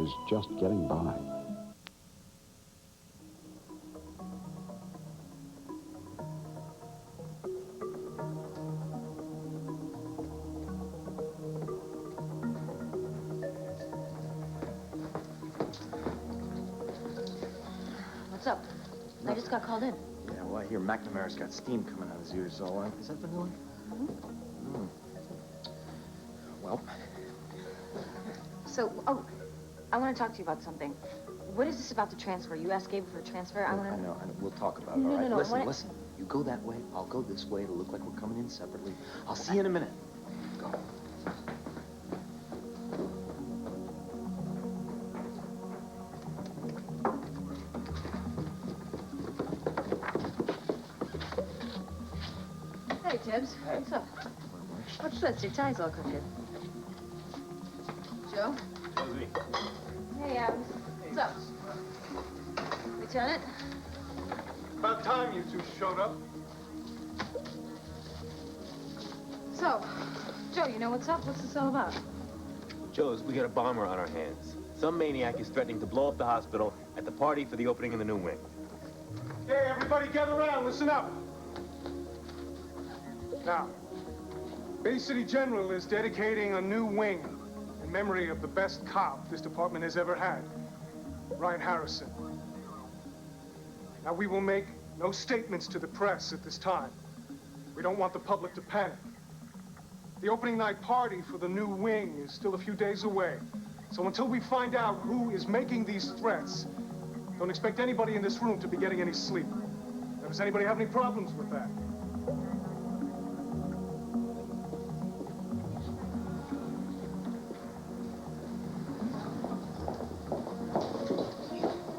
was just getting by. What's up? I just got called in. Yeah, well, I hear McNamara's got steam coming out of his ears, so is that vanilla? Mm-hmm. Well. So, I want to talk to you about something. What is this about the transfer? You asked Gabriel for a transfer. I know. We'll talk about it, No, all right? no, no. Listen. You go that way, I'll go this way. It'll look like we're coming in separately. I'll see you in a minute. Go. Hey, Tibbs. Hey. What's up? What's this? Your tie's all crooked. Joe? Josie. Hey, Adams. What's up? Lieutenant? About time you two showed up. So, Joe, you know what's up? What's this all about? Joe's, we got a bomber on our hands. Some maniac is threatening to blow up the hospital at the party for the opening of the new wing. Hey, everybody gather around, listen up. Now, Bay City General is dedicating a new wing in memory of the best cop this department has ever had, Ryan Harrison. Now, we will make no statements to the press at this time. We don't want the public to panic. The opening night party for the new wing is still a few days away. So until we find out who is making these threats, don't expect anybody in this room to be getting any sleep. Now, does anybody have any problems with that?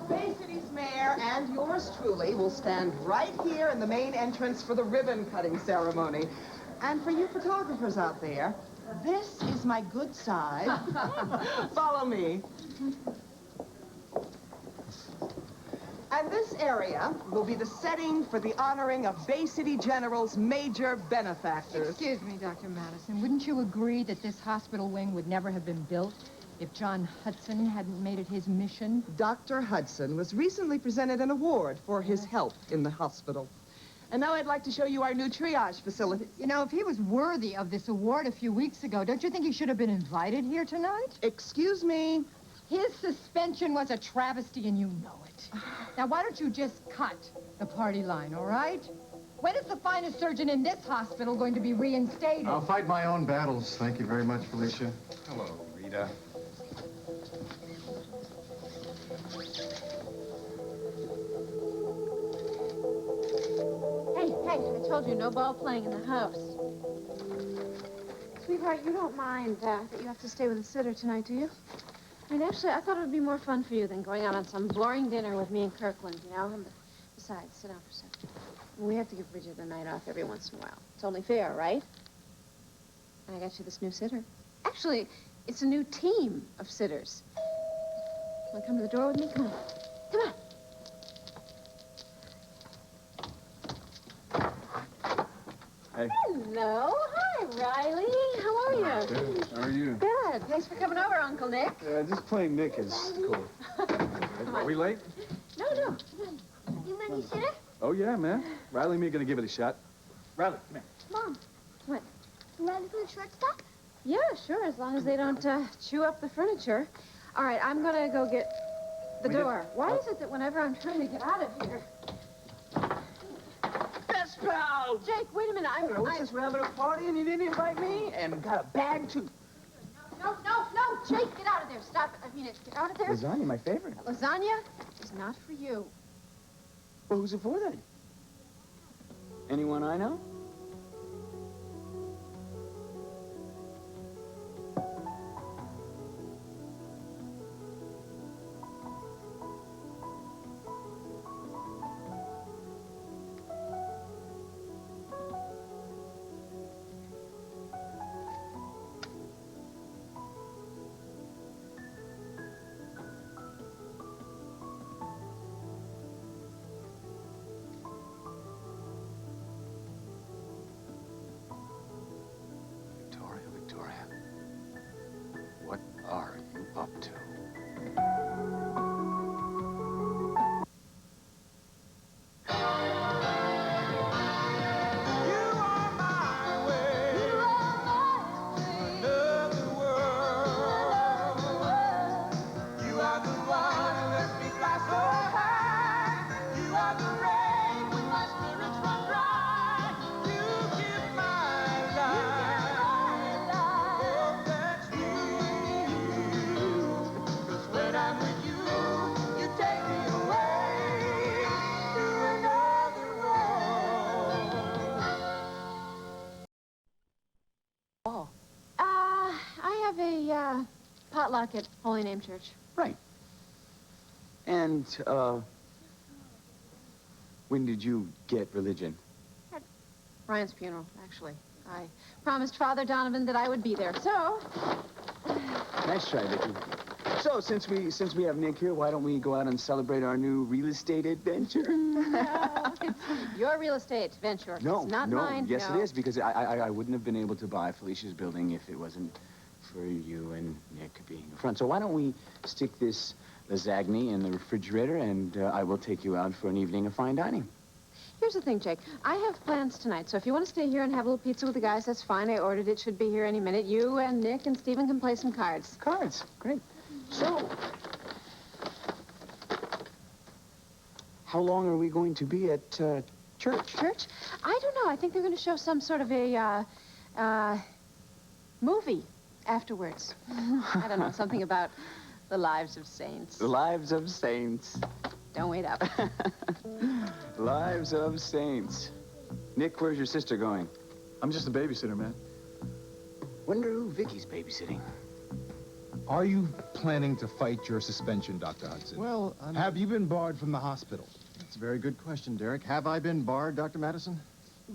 Bay City's mayor and yours truly will stand right here in the main entrance for the ribbon-cutting ceremony. And for you photographers out there, this is my good side. Follow me. And this area will be the setting for the honoring of Bay City General's major benefactors. Excuse me, Dr. Madison. Wouldn't you agree that this hospital wing would never have been built if John Hudson hadn't made it his mission? Dr. Hudson was recently presented an award for his help in the hospital. And now I'd like to show you our new triage facility. You know, if he was worthy of this award a few weeks ago, don't you think he should have been invited here tonight? Excuse me? His suspension was a travesty, and you know it. Now, why don't you just cut the party line, all right? When is the finest surgeon in this hospital going to be reinstated? I'll fight my own battles. Thank you very much, Felicia. Hello, Rita. Hey, I told you, no ball playing in the house. Sweetheart, you don't mind that you have to stay with the sitter tonight, do you? I mean, actually, I thought it would be more fun for you than going out on some boring dinner with me and Kirkland, you know? And besides, sit down for a second. We have to give Bridget the night off every once in a while. It's only fair, right? I got you this new sitter. Actually, it's a new team of sitters. Want to come to the door with me? Come on. Come on. Hey. Hello. Hi, Riley. How are you? Good. How are you? Good. Thanks for coming over, Uncle Nick. Just playing Nick is cool. Are we late? No. You ready, sitter? Oh, yeah, man. Riley and me are gonna give it a shot. Riley, come here. Mom. What? You ready for the shortstop? Yeah, sure, as long as they don't chew up the furniture. All right, I'm gonna go get the door. Why is it that whenever I'm trying to get out of here... Best pal! Jake, wait a minute, What's this, we're having a party and you didn't invite me? And got a bag, too. No, Jake, get out of there. Stop it. I mean it. Get out of there. Lasagna, my favorite. Lasagna is not for you. Well, who's it for, then? Anyone I know? Victoria, what are you up to? potluck at Holy Name Church. Right. And, when did you get religion? At Ryan's funeral, actually. I promised Father Donovan that I would be there, so... Nice try, Vicky. So, since we have Nick here, why don't we go out and celebrate our new real estate adventure? No, it's your real estate venture. No, it's not no. mine. Yes, no. it is, because I wouldn't have been able to buy Felicia's building if it wasn't for you and Nick being in front. So why don't we stick this lasagna in the refrigerator, and I will take you out for an evening of fine dining. Here's the thing, Jake. I have plans tonight, so if you want to stay here and have a little pizza with the guys, that's fine. I ordered it. Should be here any minute. You and Nick and Stephen can play some cards. Cards? Great. So, how long are we going to be at church? Church? I don't know. I think they're going to show some sort of a movie afterwards. I don't know. Something about the lives of saints. The lives of saints. Don't wait up. Lives of saints. Nick, where's your sister going? I'm just a babysitter, man. Wonder who Vicky's babysitting. Are you planning to fight your suspension, Dr. Hudson? Well, Have you been barred from the hospital? That's a very good question, Derek. Have I been barred, Dr. Madison?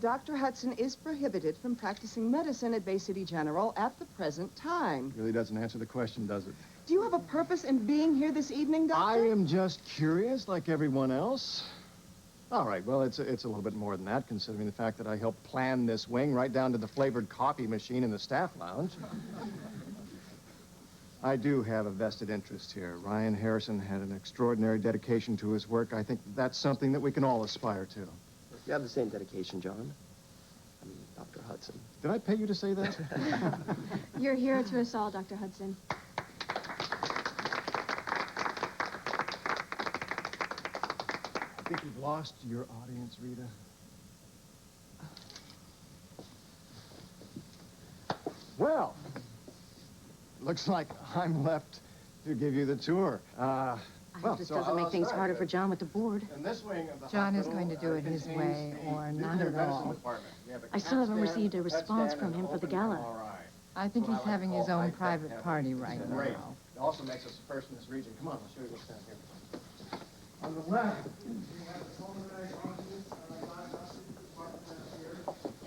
Dr. Hudson is prohibited from practicing medicine at Bay City General at the present time. Really doesn't answer the question, does it? Do you have a purpose in being here this evening, Doctor? I am just curious, like everyone else. All right, well, it's a little bit more than that, considering the fact that I helped plan this wing right down to the flavored coffee machine in the staff lounge. I do have a vested interest here. Ryan Harrison had an extraordinary dedication to his work. I think that's something that we can all aspire to. You have the same dedication, John. I mean, Dr. Hudson. Did I pay you to say that? You're a hero to us all, Dr. Hudson. I think you've lost your audience, Rita. Well, looks like I'm left to give you the tour. I hope this doesn't make things harder for John with the board. In this wing of the John is hospital, going to do it his contains way the or not nuclear at medicine all. department. We have a I still haven't CAT received a scan, response PET from scan, him for the and gala. MRI. I think he's having his own private party right Great. It now. also makes us the first in this region. Come on, I'll show you what's down here. On the left, we have the pulmonary arteries,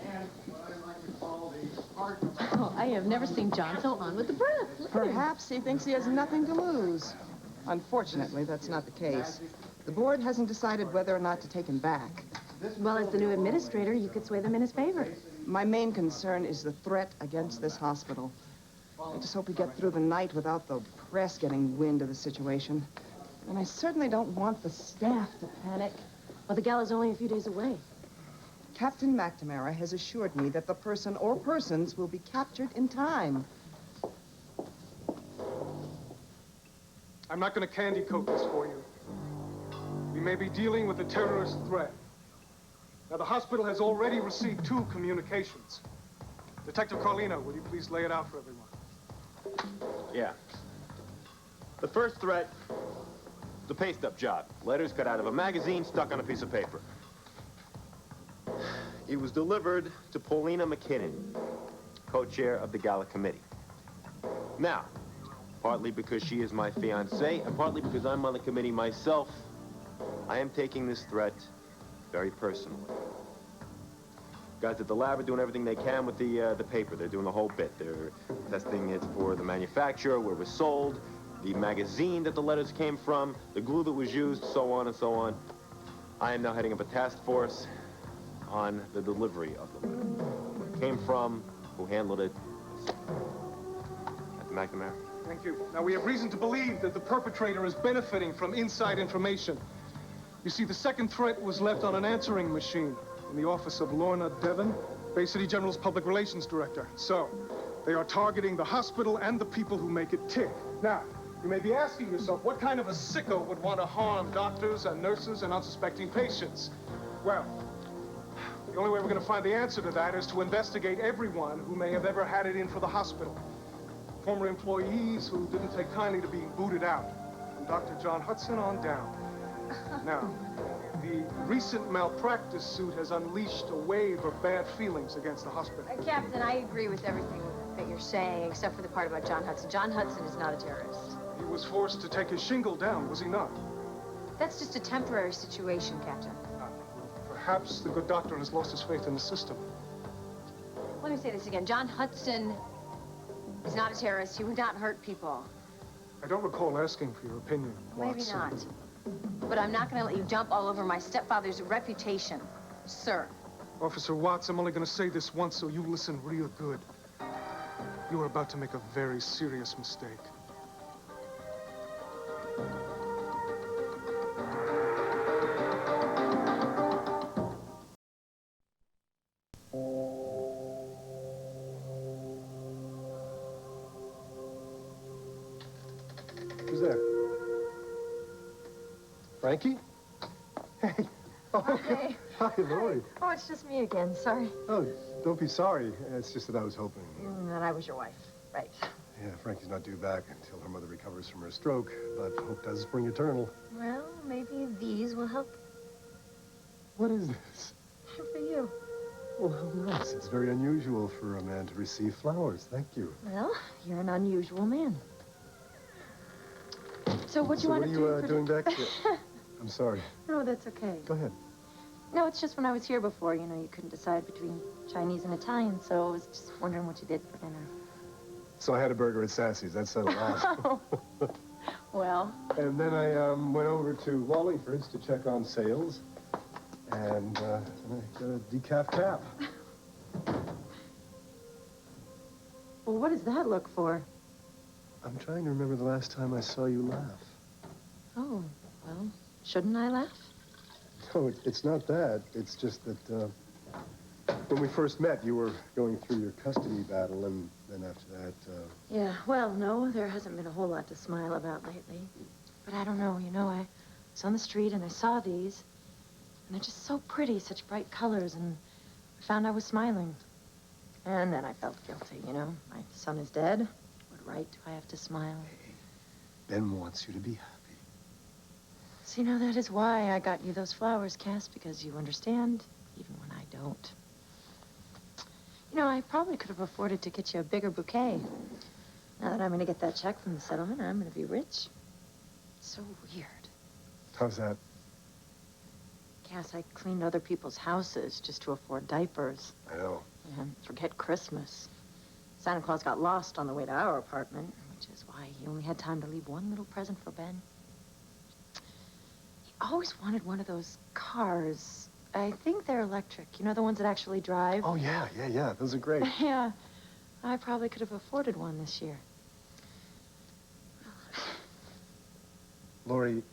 and what I like to call the heart. Oh, I have never seen John so on with the breath. Look at him. Perhaps he thinks he has nothing to lose. Unfortunately, that's not the case. The board hasn't decided whether or not to take him back. Well, as the new administrator, you could sway them in his favor. My main concern is the threat against this hospital. I just hope we get through the night without the press getting wind of the situation. And I certainly don't want the staff to panic. Well, the gala's only a few days away. Captain McNamara has assured me that the person or persons will be captured in time. I'm not going to candy coat this for you. We may be dealing with a terrorist threat. Now, the hospital has already received 2 communications. Detective Carlino, will you please lay it out for everyone? Yeah. The first threat, the paste-up job. Letters cut out of a magazine, stuck on a piece of paper. It was delivered to Paulina McKinnon, co-chair of the gala committee. Now, partly because she is my fiancée, and partly because I'm on the committee myself, I am taking this threat very personally. Guys at the lab are doing everything they can with the paper. They're doing the whole bit. They're testing it for the manufacturer, where it was sold, the magazine that the letters came from, the glue that was used, so on and so on. I am now heading up a task force on the delivery of the letter. Where it came from, who handled it. Captain McNamara. Thank you. Now, we have reason to believe that the perpetrator is benefiting from inside information. You see, the second threat was left on an answering machine in the office of Lorna Devon, Bay City General's public relations director. So, they are targeting the hospital and the people who make it tick. Now, you may be asking yourself, what kind of a sicko would want to harm doctors and nurses and unsuspecting patients? Well, the only way we're going to find the answer to that is to investigate everyone who may have ever had it in for the hospital. Former employees who didn't take kindly to being booted out, from Dr. John Hudson on down. Now, the recent malpractice suit has unleashed a wave of bad feelings against the hospital. Captain, I agree with everything that you're saying, except for the part about John Hudson. John Hudson is not a terrorist. He was forced to take his shingle down, was he not? That's just a temporary situation, Captain. Perhaps the good doctor has lost his faith in the system. Let me say this again. John Hudson is not a terrorist. He would not hurt people. I don't recall asking for your opinion, Maybe Watson. not. But I'm not going to let you jump all over my stepfather's reputation, sir. Officer Watts, I'm only going to say this once, so you listen real good. You are about to make a very serious mistake. Who's there? Frankie? Hey. Oh, Hey. Hi, Lori. Oh, it's just me again. Sorry. Oh, don't be sorry. It's just that I was hoping. That I was your wife. Right. Yeah, Frankie's not due back until her mother recovers from her stroke, but hope does spring eternal. Well, maybe these will help What is this? for you. Well, how nice. It's very unusual for a man to receive flowers. Thank you. Well, you're an unusual man. So what do you want to do? What are you doing back here? I'm sorry. No, that's okay. Go ahead. No, it's just when I was here before, you know, you couldn't decide between Chinese and Italian, so I was just wondering what you did for dinner. So I had a burger at Sassy's. That settled that. Well. And then I went over to Wallingford's to check on sales. And I got a decaf cap. Well, what does that look for? I'm trying to remember the last time I saw you laugh. Oh, well, shouldn't I laugh? No, it's not that. It's just that when we first met, you were going through your custody battle, and then after that, Yeah, well, no, there hasn't been a whole lot to smile about lately. But I don't know, you know, I was on the street and I saw these, and they're just so pretty, such bright colors, and I found I was smiling. And then I felt guilty, you know. My son is dead. What right do I have to smile? Ben wants you to be happy. So, you know, that is why I got you those flowers, Cass, because you understand, even when I don't. You know, I probably could have afforded to get you a bigger bouquet. Now that I'm going to get that check from the settlement, I'm going to be rich. So weird. How's that? Cass, I cleaned other people's houses just to afford diapers. I know. And forget Christmas. Santa Claus got lost on the way to our apartment, which is why he only had time to leave one little present for Ben. He always wanted one of those cars. I think they're electric. You know, the ones that actually drive? Oh, yeah. Those are great. Yeah. I probably could have afforded one this year. Lori,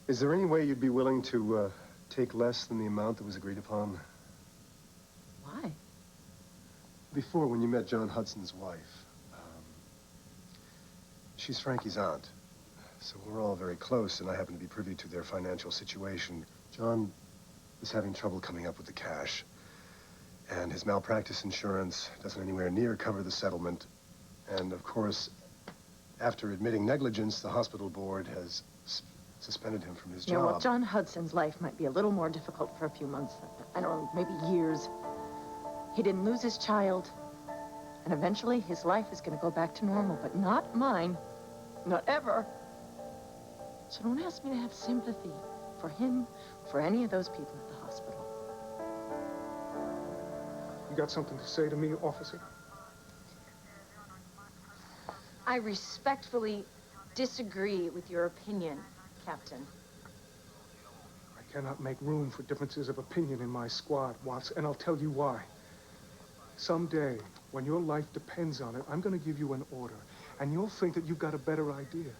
is there any way you'd be willing to take less than the amount that was agreed upon? Why? Before, when you met John Hudson's wife, she's Frankie's aunt. So we're all very close, and I happen to be privy to their financial situation. John is having trouble coming up with the cash, and his malpractice insurance doesn't anywhere near cover the settlement. And, of course, after admitting negligence, the hospital board has suspended him from his job. Yeah, well, John Hudson's life might be a little more difficult for a few months. I don't know, maybe years. He didn't lose his child. And eventually, his life is going to go back to normal, but not mine. Not ever. So don't ask me to have sympathy for him, for any of those people at the hospital. You got something to say to me, officer? I respectfully disagree with your opinion, Captain. I cannot make room for differences of opinion in my squad, Watts, and I'll tell you why. Someday, when your life depends on it, I'm going to give you an order, and you'll think that you've got a better idea.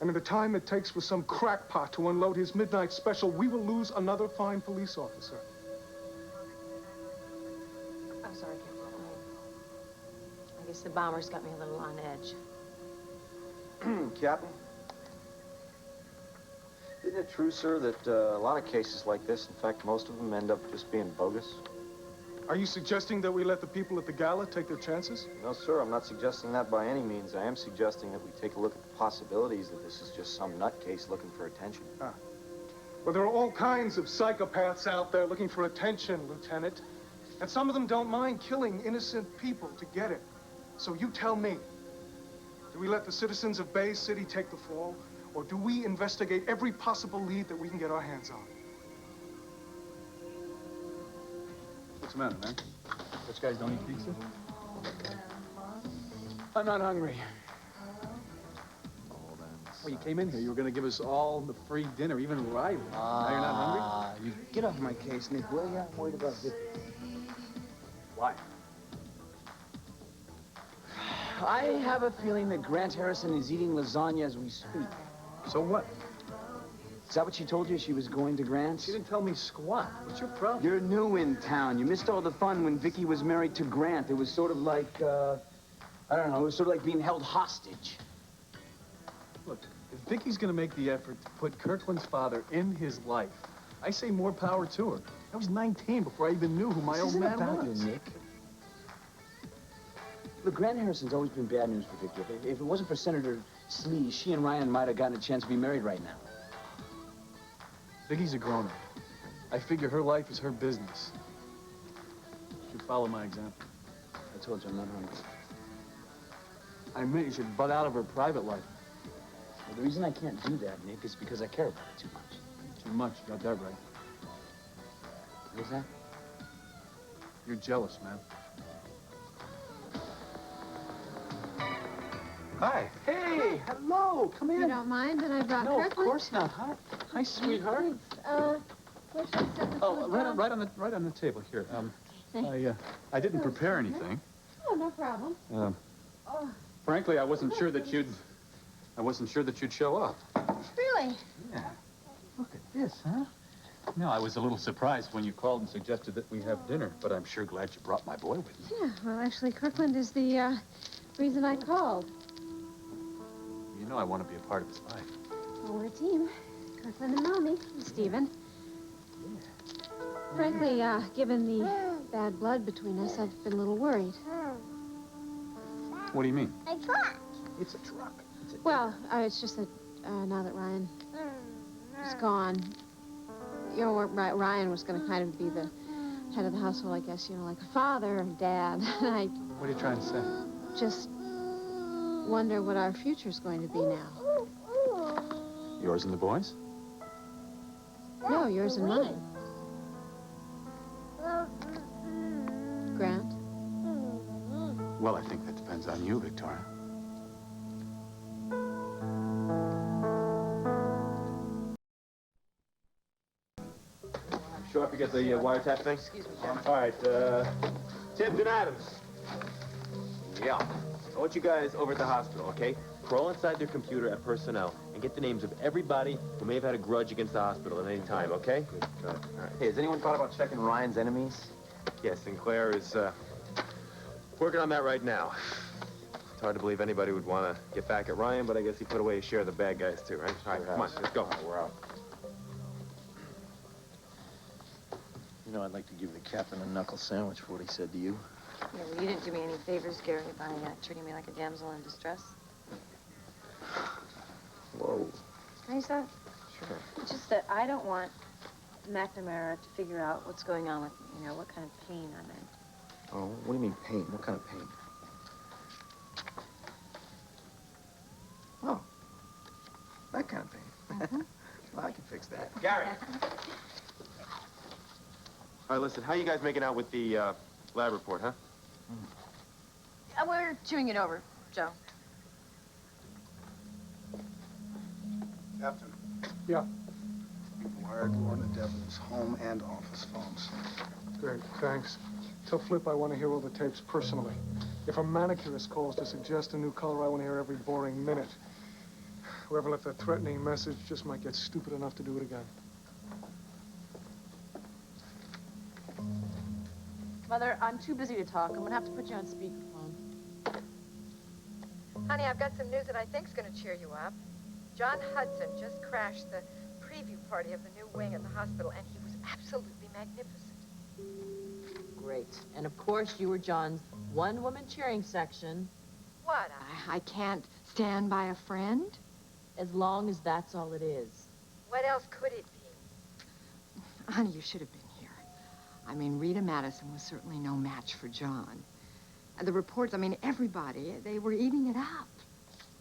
And in the time it takes for some crackpot to unload his midnight special, we will lose another fine police officer. I'm sorry, Captain. I guess the bomber's got me a little on edge. Captain? Isn't it true, sir, that a lot of cases like this, in fact, most of them end up just being bogus? Are you suggesting that we let the people at the gala take their chances? No, sir, I'm not suggesting that by any means. I am suggesting that we take a look at the possibilities that this is just some nutcase looking for attention. Well, there are all kinds of psychopaths out there looking for attention, Lieutenant. And some of them don't mind killing innocent people to get it. So you tell me, do we let the citizens of Bay City take the fall, or do we investigate every possible lead that we can get our hands on? What's the matter, man? Those guys don't eat pizza? I'm not hungry. Well, you came in here, you were gonna give us all the free dinner, even Riley. Now you're not hungry? You get off my case, Nick, will ya? I'm worried about Vicky. Why? I have a feeling that Grant Harrison is eating lasagna as we speak. So what? Is that what she told you? She was going to Grant's? She didn't tell me squat. What's your problem? You're new in town. You missed all the fun when Vicky was married to Grant. It was sort of like, I don't know, it was sort of like being held hostage. Look, if Vicky's gonna make the effort to put Kirkland's father in his life, I say more power to her. I was 19 before I even knew who my old man was. Nick. Look, Grant Harrison's always been bad news for Vicky. If it wasn't for Senator Slee, she and Ryan might have gotten a chance to be married right now. Vicky's a grown-up. I figure her life is her business. You should follow my example. I told you I'm not hungry. I meant you should butt out of her private life. Well, the reason I can't do that, Nick, is because I care about it too much. Too much, you got that right. What is that? You're jealous, man. Hi. Hey, hello, come in. You don't mind that I brought No, of Kirkland? course not. Hi, sweetheart. Where should I set the Oh, food right down? on the table here. Thank I didn't prepare anything. Oh, no problem. Frankly, I wasn't sure that you'd show up. Really? Yeah. Look at this, huh? No, I was a little surprised when you called and suggested that we have dinner, but I'm sure glad you brought my boy with you. Yeah, well, actually, Kirkland is the reason I called. You know I want to be a part of his life. Well, we're a team. Kirkland and Mommy, and Stephen. Frankly, given the bad blood between us, I've been a little worried. What do you mean? A truck. It's a truck. Well, it's just that now that Ryan is gone, you know, Ryan was going to kind of be the head of the household, I guess, you know, like a father or dad. And What are you trying to say? just wonder what our future's going to be now. Yours and the boys? No, yours and mine. Grant? Well, I think that depends on you, Victoria. Show up to get the wiretap thing? Excuse me, All right, Tipton Adams. Yeah. I want you guys over at the hospital, okay? Crawl inside their computer at personnel and get the names of everybody who may have had a grudge against the hospital at any time, okay? Good. All right. Hey, has anyone thought about checking Ryan's enemies? Yes, Sinclair is working on that right now. It's hard to believe anybody would want to get back at Ryan, but I guess he put away his share of the bad guys too, right? All right, come on, let's go. We're out. You know, I'd like to give the captain a knuckle sandwich for what he said to you. Yeah, well, you didn't do me any favors, Gary, by treating me like a damsel in distress. Whoa. Can I say that? Sure. It's just that I don't want McNamara to figure out what's going on with me, you know, what kind of pain I'm in. Oh, what do you mean pain? What kind of pain? Oh, that kind of pain. Well, I can fix that. Gary. All right, listen, how you guys making out with the lab report, huh? We're chewing it over, Joe. Captain. Yeah. You've wired Lorna Devlin's home and office phones. Great, thanks. Tell Flip I want to hear all the tapes personally. If a manicurist calls to suggest a new color, I want to hear every boring minute. Whoever left that threatening message just might get stupid enough to do it again. Mother, I'm too busy to talk. I'm gonna have to put you on speakerphone. Honey, I've got some news that I think's gonna cheer you up. John Hudson just crashed the preview party of the new wing at the hospital, and he was absolutely magnificent. Great. And of course, you were John's one-woman cheering section. What? I can't stand by a friend. As long as that's all it is. What else could it be? Honey, you should have been here. I mean, Rita Madison was certainly no match for John. And the reports, I mean, everybody, they were eating it up.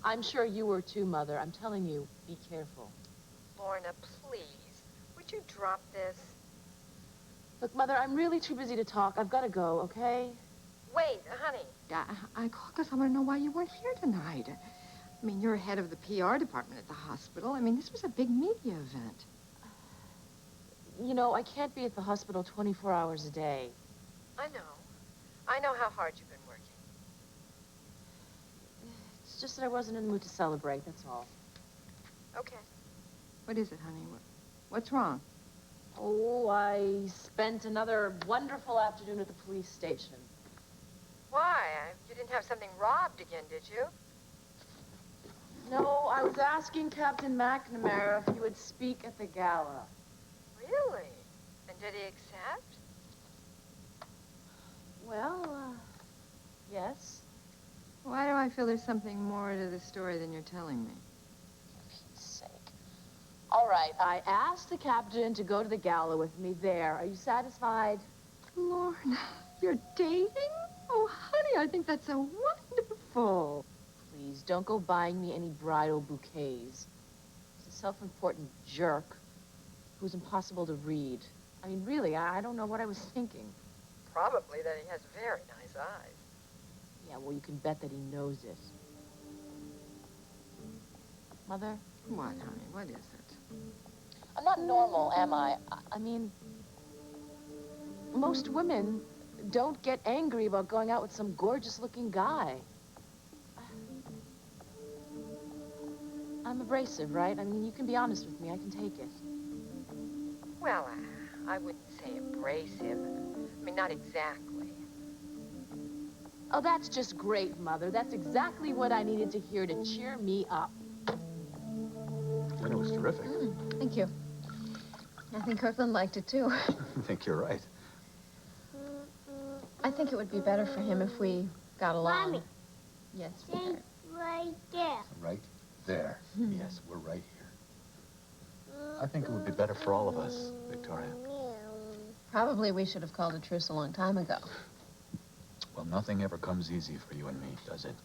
I'm sure you were too, Mother. I'm telling you, be careful. Lorna, please, would you drop this? Look, Mother, I'm really too busy to talk. I've got to go, okay? Wait, honey. I called because I want to know why you weren't here tonight. I mean, you're head of the PR department at the hospital. I mean, this was a big media event. You know, I can't be at the hospital 24 hours a day. I know. I know how hard you've been working. It's just that I wasn't in the mood to celebrate, that's all. Okay. What is it, honey? What's wrong? Oh, I spent another wonderful afternoon at the police station. Why? You didn't have something robbed again, did you? No, I was asking Captain McNamara if he would speak at the gala. Really? And did he accept? Well, yes. Why do I feel there's something more to the story than you're telling me? For Pete's sake. All right, I asked the captain to go to the gala with me there. Are you satisfied? Lorna, you're dating? Oh, honey, I think that's so wonderful. Please, don't go buying me any bridal bouquets. He's a self-important jerk who's impossible to read. I mean, really, I don't know what I was thinking. Probably that he has very nice eyes. Yeah, well, you can bet that he knows it. Mother? What, honey? What is it? I'm not normal, am I? I mean, most women don't get angry about going out with some gorgeous-looking guy. I'm abrasive, right? I mean, you can be honest with me. I can take it. Well, I wouldn't say abrasive. I mean, not exactly. Oh, that's just great, Mother. That's exactly what I needed to hear to cheer me up. Dinner was terrific. Thank you. I think Kirkland liked it, too. I think you're right. I think it would be better for him if we got along. Mommy. Yes, Stay sweetheart. right there. Right there. Yes, we're right here. I think it would be better for all of us, Victoria. Probably we should have called a truce a long time ago. Well, nothing ever comes easy for you and me, does it?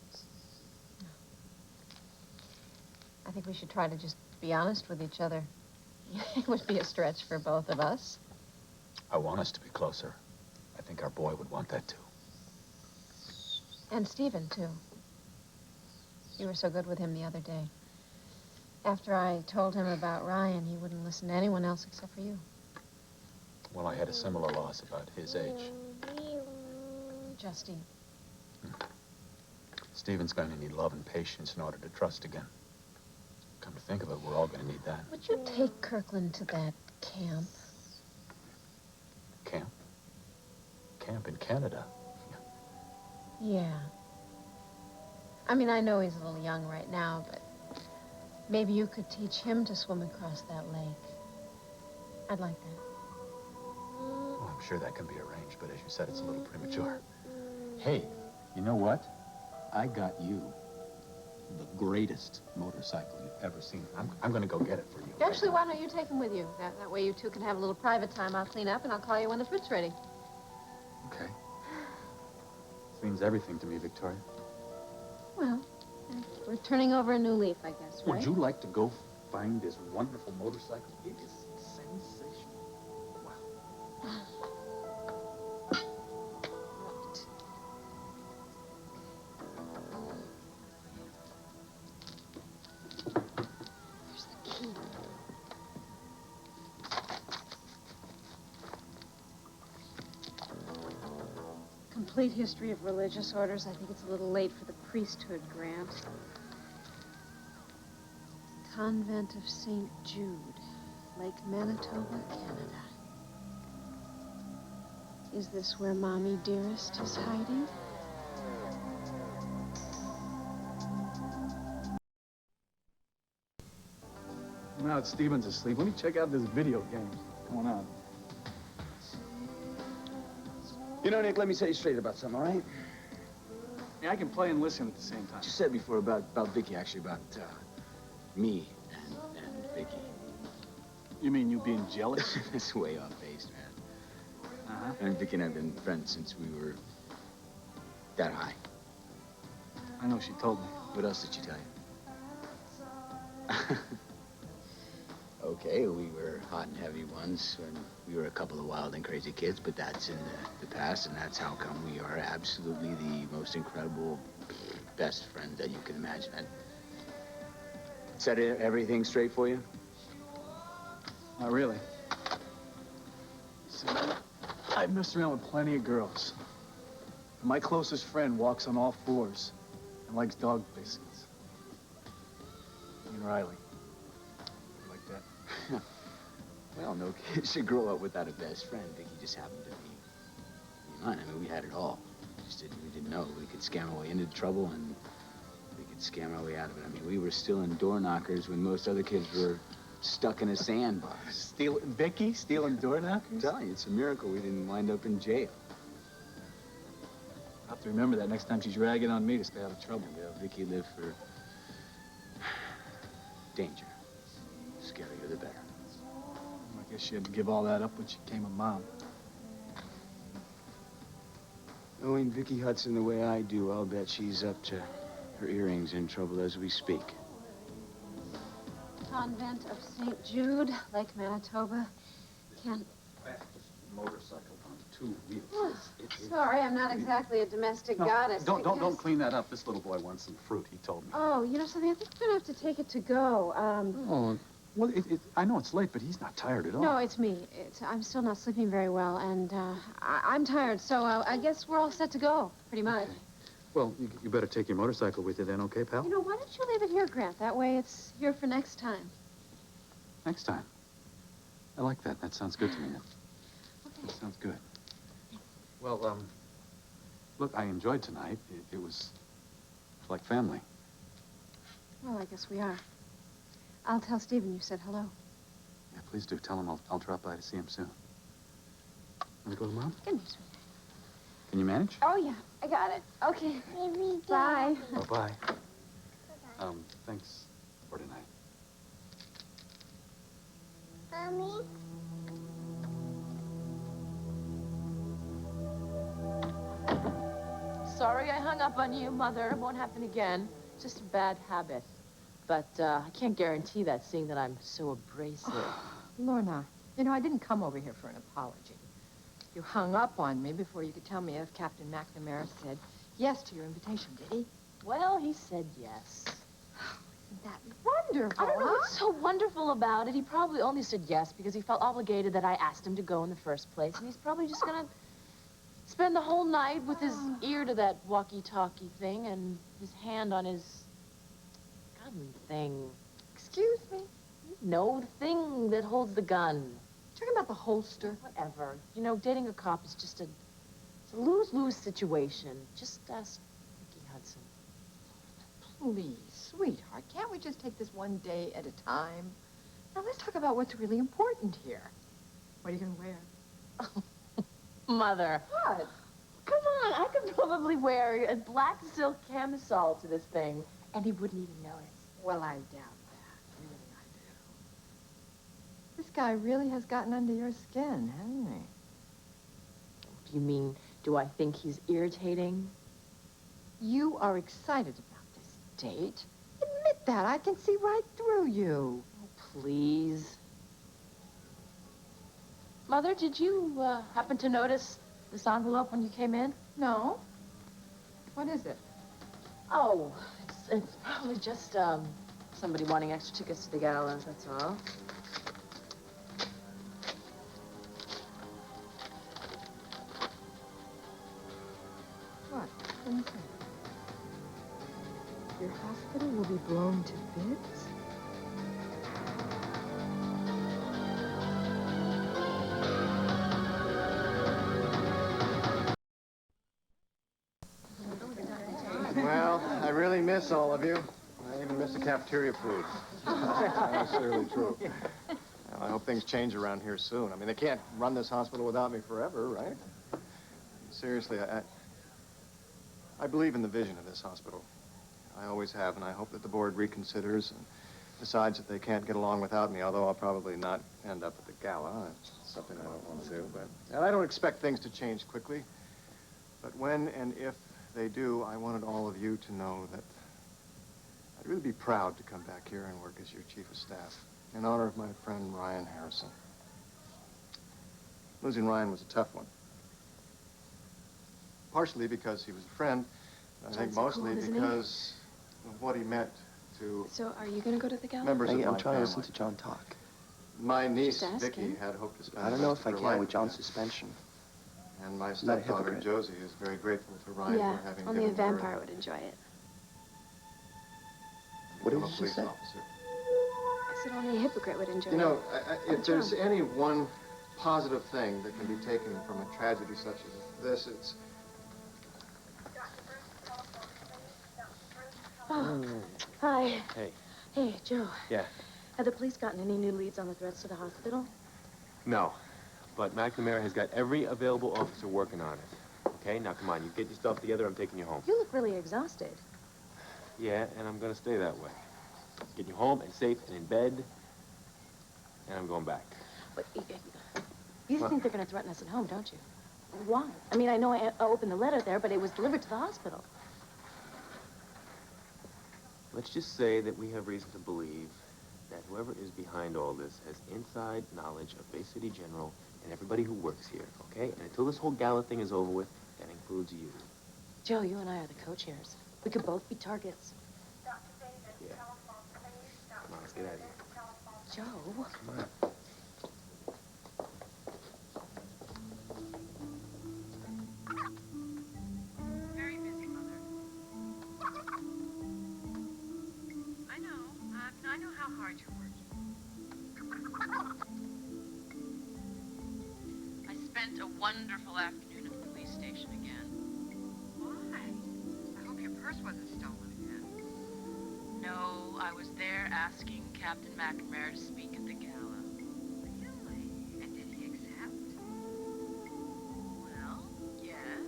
I think we should try to just be honest with each other. It would be a stretch for both of us. I want us to be closer. I think our boy would want that, too. And Stephen, too. You were so good with him the other day. After I told him about Ryan, he wouldn't listen to anyone else except for you. Well, I had a similar loss about his age. Justine. Stephen's going to need love and patience in order to trust again. Come to think of it, we're all going to need that. Would you take Kirkland to that camp? Camp? Camp in Canada? Yeah. I mean, I know he's a little young right now, but maybe you could teach him to swim across that lake. I'd like that. Well, I'm sure that can be arranged, but as you said, it's a little premature. Hey, you know what? I got you the greatest motorcycle you've ever seen. I'm going to go get it for you. Actually, why don't you take him with you? That way you two can have a little private time. I'll clean up, and I'll call you when the fruit's ready. Okay. This means everything to me, Victoria. Well, we're turning over a new leaf, I guess, right? Would you like to go find this wonderful motorcycle? It is sensational. Wow. There's the key. Complete history of religious orders. I think it's a little late for the priesthood grant. Convent of St. Jude, Lake Manitoba, Canada. Is this where Mommy Dearest is hiding? Now that Stephen's asleep, let me check out this video game. What's going on? You know, Nick, let me say straight about something, all right? Yeah, I can play and listen at the same time. You said before about Vicky, actually, about me and Vicky. You mean you being jealous? That's way off base, man. Uh-huh. And Vicky and I have been friends since we were That high. I know, she told me. What else did she tell you? Okay, we were hot and heavy once when we were a couple of wild and crazy kids, but that's in the past, and that's how come we are absolutely the most incredible best friends that you can imagine. Set everything straight for you? Not really. See, I've messed around with plenty of girls. But my closest friend walks on all fours and likes dog biscuits. Me and Riley. Like that. Well, no kid should grow up without a best friend. Vicky just happened to be mine. I mean, we had it all. We didn't know. We could scam our way into trouble, and we could scam our way out of it. I mean, we were still in door knockers when most other kids were stuck in a sandbox. Vicky stealing door knockers? I'm telling you, it's a miracle we didn't wind up in jail. I'll have to remember that next time she's ragging on me to stay out of trouble. Yeah, Vicky lived for danger. The scarier the better. I guess she had to give all that up when she became a mom. Knowing Vicky Hudson the way I do, I'll bet she's up to her earrings in trouble as we speak. Convent of St. Jude, Lake Manitoba. Can't... Motorcycle on 2 wheels. Oh, sorry, I'm not exactly a domestic goddess. Don't clean that up. This little boy wants some fruit, he told me. Oh, you know something? I think we're gonna have to take it to go. Oh, well, I know it's late, but he's not tired at all. No, it's me. I'm still not sleeping very well, and I'm tired, so I guess we're all set to go, pretty much. Okay. Well, you better take your motorcycle with you then, okay, pal? You know, why don't you leave it here, Grant? That way it's here for next time. Next time. I like that. That sounds good to me. Okay. That sounds good. Well, look, I enjoyed tonight. It was like family. Well, I guess we are. I'll tell Stephen you said hello. Yeah, please do. Tell him I'll drop by to see him soon. Want to go to Mom? Good news. Can you manage? Oh, yeah. I got it. Okay. Bye. Oh, bye. Thanks for tonight. Mommy? Sorry I hung up on you, Mother. It won't happen again. It's just a bad habit. But I can't guarantee that, seeing that I'm so abrasive. Lorna, you know, I didn't come over here for an apology. You hung up on me before you could tell me if Captain McNamara said yes to your invitation, did he? Well, he said yes. Isn't that wonderful, I don't know huh? what's so wonderful about it. He probably only said yes because he felt obligated that I asked him to go in the first place. And he's probably just gonna spend the whole night with his ear to that walkie-talkie thing and his hand on his gun thing. Excuse me? No, the thing that holds the gun. Talking about the holster? Whatever. You know, dating a cop is just it's a lose-lose situation. Just ask Vicky Hudson. Please, sweetheart, can't we just take this one day at a time? Now, let's talk about what's really important here. What are you going to wear? Mother. What? Come on, I could probably wear a black silk camisole to this thing, and he wouldn't even notice. Well, I doubt that. Really, I do. This guy really has gotten under your skin, hasn't he? Do you mean, do I think he's irritating? You are excited about this date. Admit that. I can see right through you. Oh, please. Mother, did you happen to notice this envelope when you came in? No. What is it? Oh, it's probably just somebody wanting extra tickets to the gala, that's all. What? Let me see. Your hospital will be blown to bits? Well, I really miss all of you. I even miss the cafeteria food. That's certainly true. Well, I hope things change around here soon. I mean, they can't run this hospital without me forever, right? Seriously, I believe in the vision of this hospital. I always have, and I hope that the board reconsiders and decides that they can't get along without me, although I'll probably not end up at the gala. It's something I don't want to do, but... And I don't expect things to change quickly. But when and if they do, I wanted all of you to know that I'd really be proud to come back here and work as your chief of staff in honor of my friend Ryan Harrison. Losing Ryan was a tough one. Partially because he was a friend, but I think John's so mostly cool, isn't he? because of what he meant to So, are you going to go to the gala? members of my I'm trying to listen family. to John talk. My niece, Just ask Vicky, him. had hoped to spend I don't the know rest if I of her can life with John's here. suspension. And my not a stepdaughter, hypocrite. Josie, is very grateful to Ryan Yeah, for having only a given her vampire would enjoy it. What did become a you police say? officer. I said only a hypocrite would enjoy You know, it. if there's any one positive thing that can be taken from a tragedy such as this, it's... Oh, hi. Hey. Hey, Joe. Yeah. Have the police gotten any new leads on the threats to the hospital? No. But McNamara has got every available officer working on it. Okay, now come on, you get your stuff together, I'm taking you home. You look really exhausted. Yeah, and I'm gonna stay that way. Get you home and safe and in bed, and I'm going back. But you think they're going to threaten us at home, don't you? Why? I mean, I know I opened the letter there, but it was delivered to the hospital. Let's just say that we have reason to believe that whoever is behind all this has inside knowledge of Bay City General and everybody who works here, okay? And until this whole gala thing is over with, that includes you. Joe, you and I are the co-chairs. We could both be targets. Yeah. Come on, let's get out of here. Joe. Come on. Very busy, Mother. I know. I know how hard you're working. I spent a wonderful afternoon at the police station again. Why? I hope your purse wasn't stolen again. No, I was there asking Captain McNamara to speak at the gala. Really? And did he accept? Well, yes.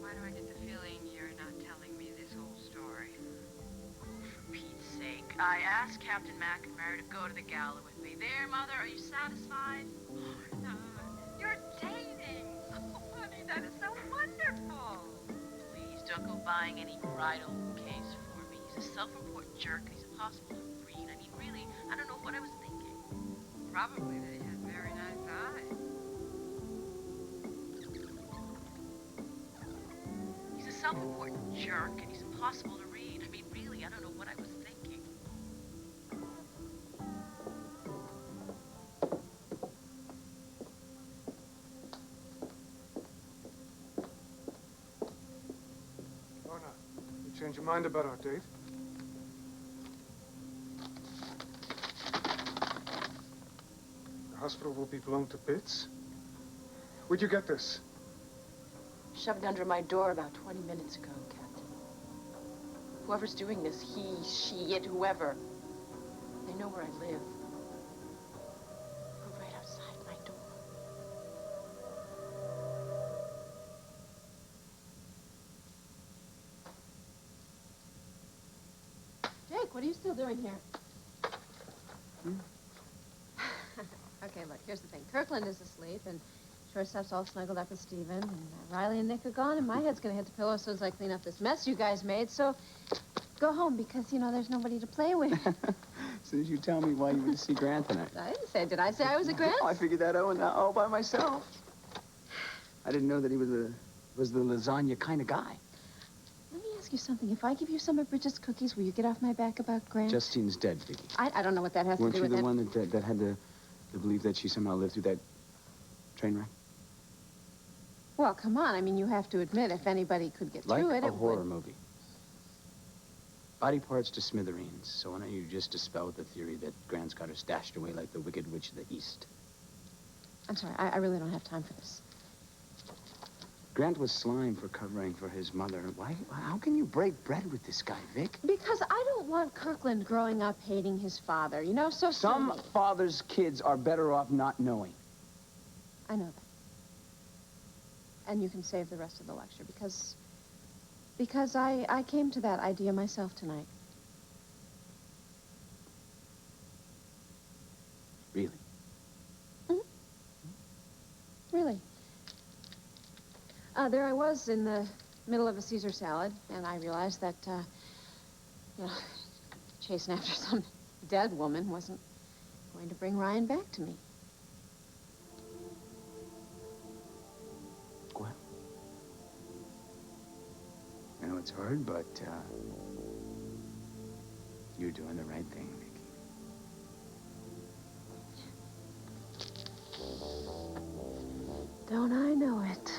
Why do I get the feeling you're not telling me this whole story? For Pete's sake, I asked Captain McNamara to go to the gala with me. There, Mother, are you satisfied? Martha, you're dating. Oh, honey, that is so wonderful. Please don't go buying any bridal bouquets for me. He's a self-important jerk and he's impossible to read. I mean, really, I don't know what I was thinking. Probably that he has very nice eyes. He's a self-important jerk and he's impossible to read. I mean, really, I don't know what I was thinking. Lorna, you change your mind about our date? The hospital will be blown to bits? Where'd you get this? Shoved under my door about 20 minutes ago, Captain. Whoever's doing this, he, she, it, whoever, they know where I live. We're right outside my door. Jake, what are you still doing here? Okay, look, here's the thing. Kirkland is asleep, and Shortstop's all snuggled up with Steven, and Riley and Nick are gone, and my head's gonna hit the pillow as soon as I clean up this mess you guys made, so go home, because, you know, there's nobody to play with. As soon as you tell me why you went to see Grant tonight. I didn't say, did I say I was a Grant? Oh, I figured that out all by myself. I didn't know that he was the lasagna kind of guy. Let me ask you something. If I give you some of Bridget's cookies, will you get off my back about Grant? Justine's dead, Vicky. I don't know what that has Weren't to do you with the it. one that had to believe that she somehow lived through that train wreck? Well, come on. I mean, you have to admit, if anybody could get Like through it, a it horror would. movie. Body parts to smithereens. So why don't you just dispel the theory that Grant's got her stashed away like the Wicked Witch of the East? I'm sorry. I really don't have time for this. Grant was slime for covering for his mother. Why? How can you break bread with this guy, Vic? Because I don't want Kirkland growing up hating his father, you know? So Some fathers' kids are better off not knowing. I know that. And you can save the rest of the lecture, because I came to that idea myself tonight. Really? Really. There I was in the middle of a Caesar salad, and I realized that, you know, chasing after some dead woman wasn't going to bring Ryan back to me. Well, I know it's hard, but you're doing the right thing, Vicky. Don't I know it?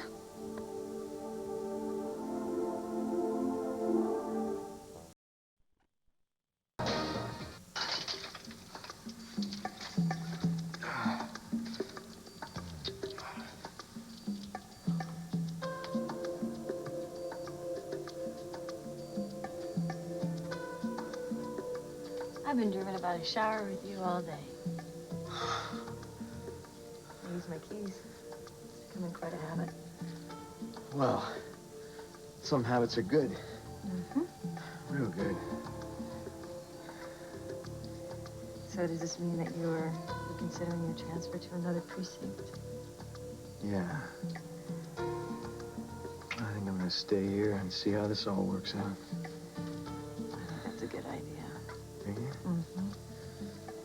I've been dreaming about a shower with you all day. I use my keys. It's becoming quite a habit. Well, some habits are good. Mm-hmm. Real good. So does this mean that you're considering your transfer to another precinct? Yeah. I think I'm gonna stay here and see how this all works out. That's a good idea. Think you? Mm-hmm.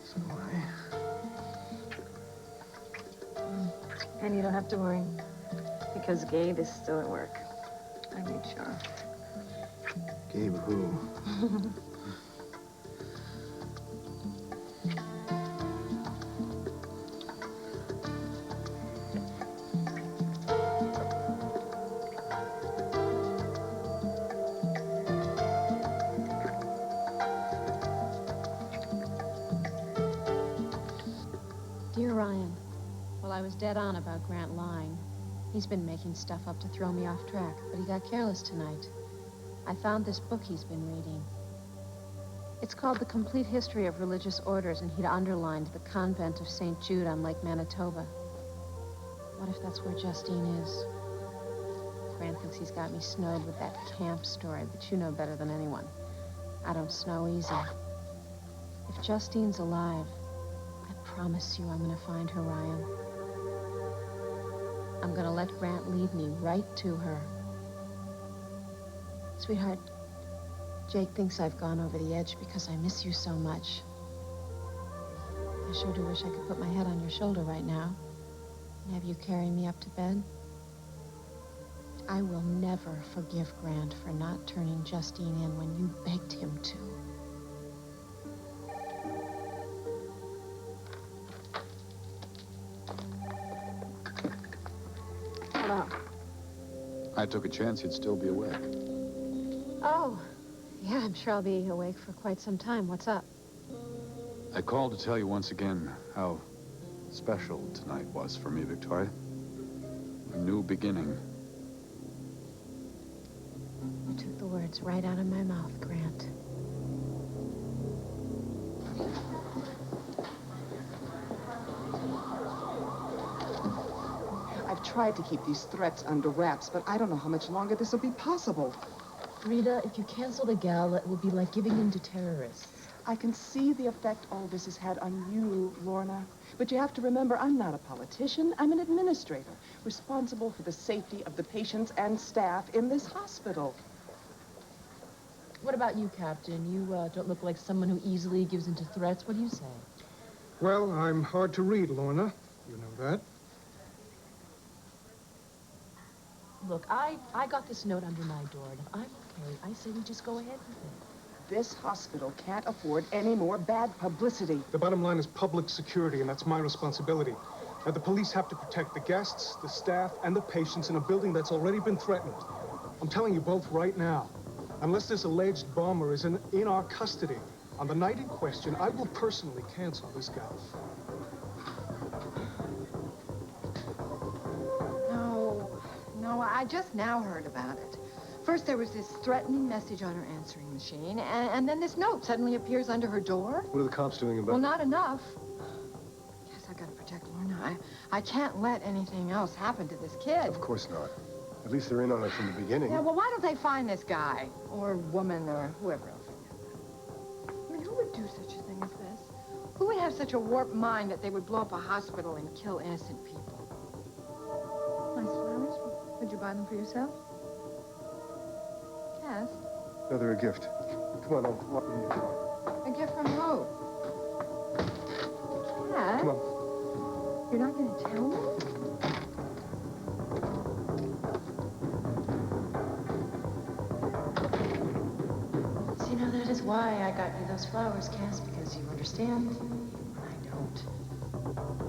So do I. And you don't have to worry, because Gabe is still at work. I made sure. Gabe who? Dear Ryan, well, I was dead on about Grant lying. He's been making stuff up to throw me off track, but he got careless tonight. I found this book he's been reading. It's called The Complete History of Religious Orders, and he'd underlined the convent of St. Jude on Lake Manitoba. What if that's where Justine is? Grant thinks he's got me snowed with that camp story, but you know better than anyone. I don't snow easy. If Justine's alive, I promise you I'm gonna find her, Ryan. I'm gonna let Grant lead me right to her. Sweetheart, Jake thinks I've gone over the edge because I miss you so much. I sure do wish I could put my head on your shoulder right now and have you carry me up to bed. I will never forgive Grant for not turning Justine in when you begged him to. Hello. I took a chance you'd still be awake. Oh, yeah, I'm sure I'll be awake for quite some time. What's up? I called to tell you once again how special tonight was for me, Victoria. A new beginning. You took the words right out of my mouth, Grant. I've tried to keep these threats under wraps, but I don't know how much longer this will be possible. Rita, if you cancel the gala, it will be like giving in to terrorists. I can see the effect all this has had on you, Lorna. But you have to remember, I'm not a politician. I'm an administrator, responsible for the safety of the patients and staff in this hospital. What about you, Captain? You don't look like someone who easily gives in to threats. What do you say? Well, I'm hard to read, Lorna. You know that. Look, I got this note under my door, and if I'm okay, I say we just go ahead with it. This hospital can't afford any more bad publicity. The bottom line is public security, and that's my responsibility. Now, the police have to protect the guests, the staff, and the patients in a building that's already been threatened. I'm telling you both right now, unless this alleged bomber is in our custody, on the night in question, I will personally cancel this gala. No, I just now heard about it. First, there was this threatening message on her answering machine, and then this note suddenly appears under her door. What are the cops doing about it? Well, not enough. Guess I gotta protect Lorna. I can't let anything else happen to this kid. Of course not. At least they're in on it from the beginning. Yeah, well, why don't they find this guy? Or woman, or whoever else. I mean, who would do such a thing as this? Who would have such a warped mind that they would blow up a hospital and kill innocent people? Nice flowers. Would you you buy them for yourself? Cass, No, they're a gift. Come on, I'll walk you in your car. a gift from who? Cass? Come on. You're not going to tell me? So, you know, that is why I got you those flowers, Cass, because you understand. I don't.